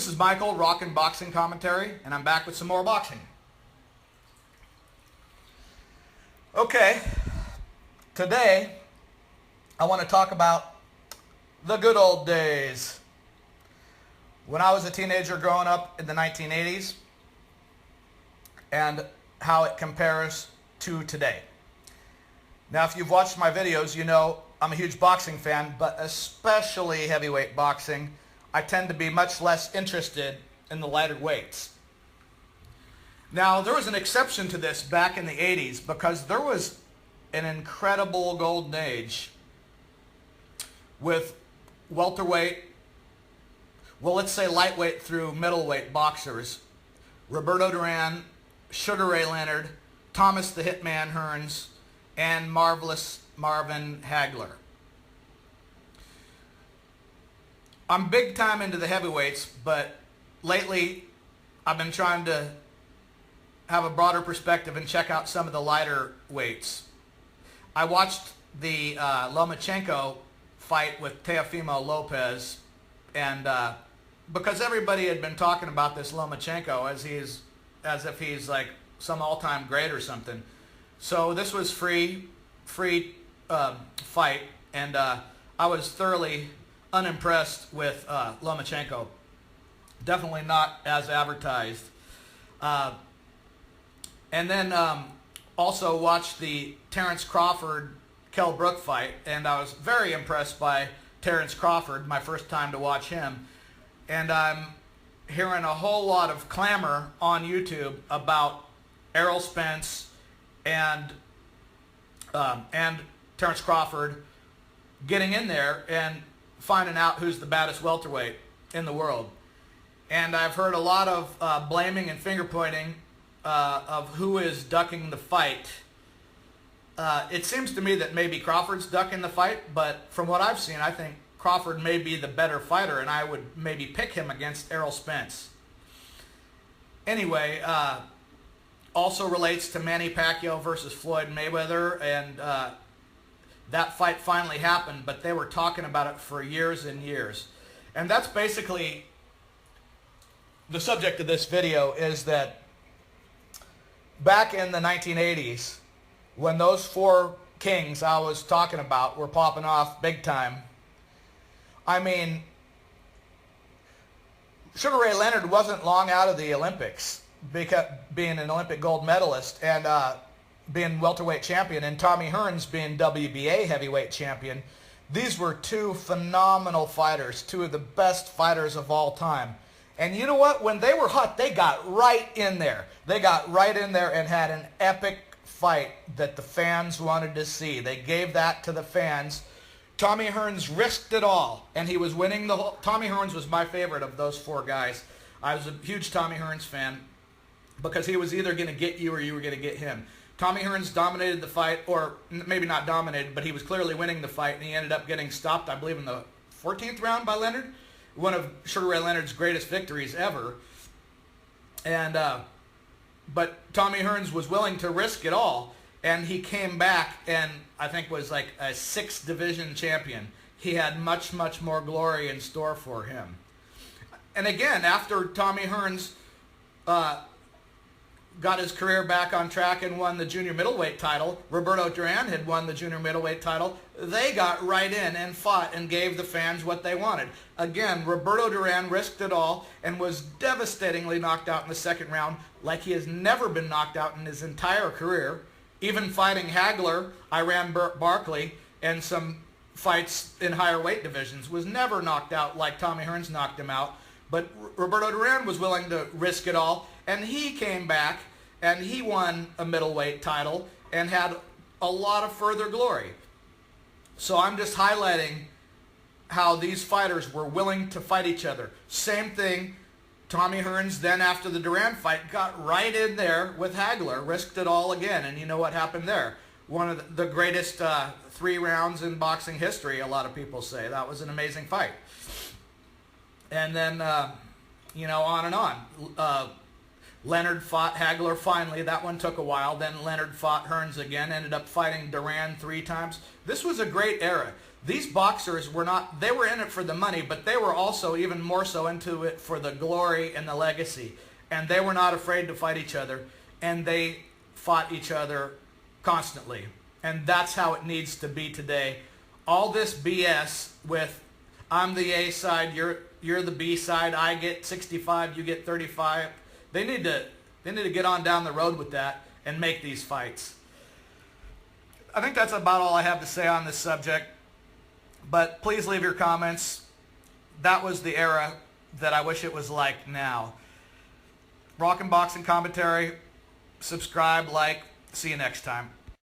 This is Michael, Rockin' Boxing Commentary, and I'm back with some more boxing. Okay, today I want to talk about the good old days. When I was a teenager growing up in the 1980s, and how it compares to today. Now, if you've watched my videos, you know I'm a huge boxing fan, but especially heavyweight boxing. I tend to be much less interested in the lighter weights. Now, there was an exception to this back in the 80s because there was an incredible golden age with welterweight, well, let's say lightweight through middleweight boxers. Roberto Duran, Sugar Ray Leonard, Thomas the Hitman Hearns, and Marvelous Marvin Hagler. I'm big time into the heavyweights, but lately I've been trying to have a broader perspective and check out some of the lighter weights. I watched the Lomachenko fight with Teofimo Lopez, and because everybody had been talking about this Lomachenko as if he's like some all-time great or something. So this was free fight, and I was thoroughly unimpressed with Lomachenko. Definitely not as advertised. And then also watched the Terence Crawford Kell Brook fight, and I was very impressed by Terence Crawford, my first time to watch him. And I'm hearing a whole lot of clamor on YouTube about Errol Spence and Terence Crawford getting in there and finding out who's the baddest welterweight in the world. And I've heard a lot of blaming and finger pointing of who is ducking the fight. It seems to me that maybe Crawford's ducking the fight, but from what I've seen, I think Crawford may be the better fighter, and I would maybe pick him against Errol Spence. Anyway, also relates to Manny Pacquiao versus Floyd Mayweather, and that fight finally happened, but they were talking about it for years and years. And that's basically the subject of this video, is that back in the 1980s, when those four kings I was talking about were popping off big time, I mean, Sugar Ray Leonard wasn't long out of the Olympics, being an Olympic gold medalist and being welterweight champion, and Tommy Hearns being WBA heavyweight champion. These were two phenomenal fighters, two of the best fighters of all time. And you know what? When they were hot, they got right in there. They got right in there and had an epic fight that the fans wanted to see. They gave that to the fans. Tommy Hearns risked it all, and he was winning the whole... Tommy Hearns was my favorite of those four guys. I was a huge Tommy Hearns fan because he was either going to get you or you were going to get him. Tommy Hearns dominated the fight, or maybe not dominated, but he was clearly winning the fight, and he ended up getting stopped, I believe, in the 14th round by Leonard. One of Sugar Ray Leonard's greatest victories ever. And but Tommy Hearns was willing to risk it all, and he came back and I think was like a 6th division champion. He had much, much more glory in store for him. And again, after Tommy Hearns got his career back on track and won the junior middleweight title, Roberto Duran had won the junior middleweight title, they got right in and fought and gave the fans what they wanted. Again, Roberto Duran risked it all and was devastatingly knocked out in the second round like he has never been knocked out in his entire career. Even fighting Hagler, Iran Barkley, and some fights in higher weight divisions, was never knocked out like Tommy Hearns knocked him out. But Roberto Duran was willing to risk it all, and he came back and he won a middleweight title and had a lot of further glory. So I'm just highlighting how these fighters were willing to fight each other. Same thing, Tommy Hearns then after the Duran fight got right in there with Hagler, risked it all again, and you know what happened there. One of the greatest 3 rounds in boxing history, a lot of people say. That was an amazing fight. And then, you know, on and on. Leonard fought Hagler finally. That one took a while. Then Leonard fought Hearns again, ended up fighting Duran 3 times. This was a great era. These boxers were not, they were in it for the money, but they were also even more so into it for the glory and the legacy. And they were not afraid to fight each other, and they fought each other constantly. And that's how it needs to be today. All this BS with I'm the A side, you're the B side, I get 65, you get 35. They need to get on down the road with that and make these fights. I think that's about all I have to say on this subject. But please leave your comments. That was the era that I wish it was like now. Rock and Boxing Commentary. Subscribe, like. See you next time.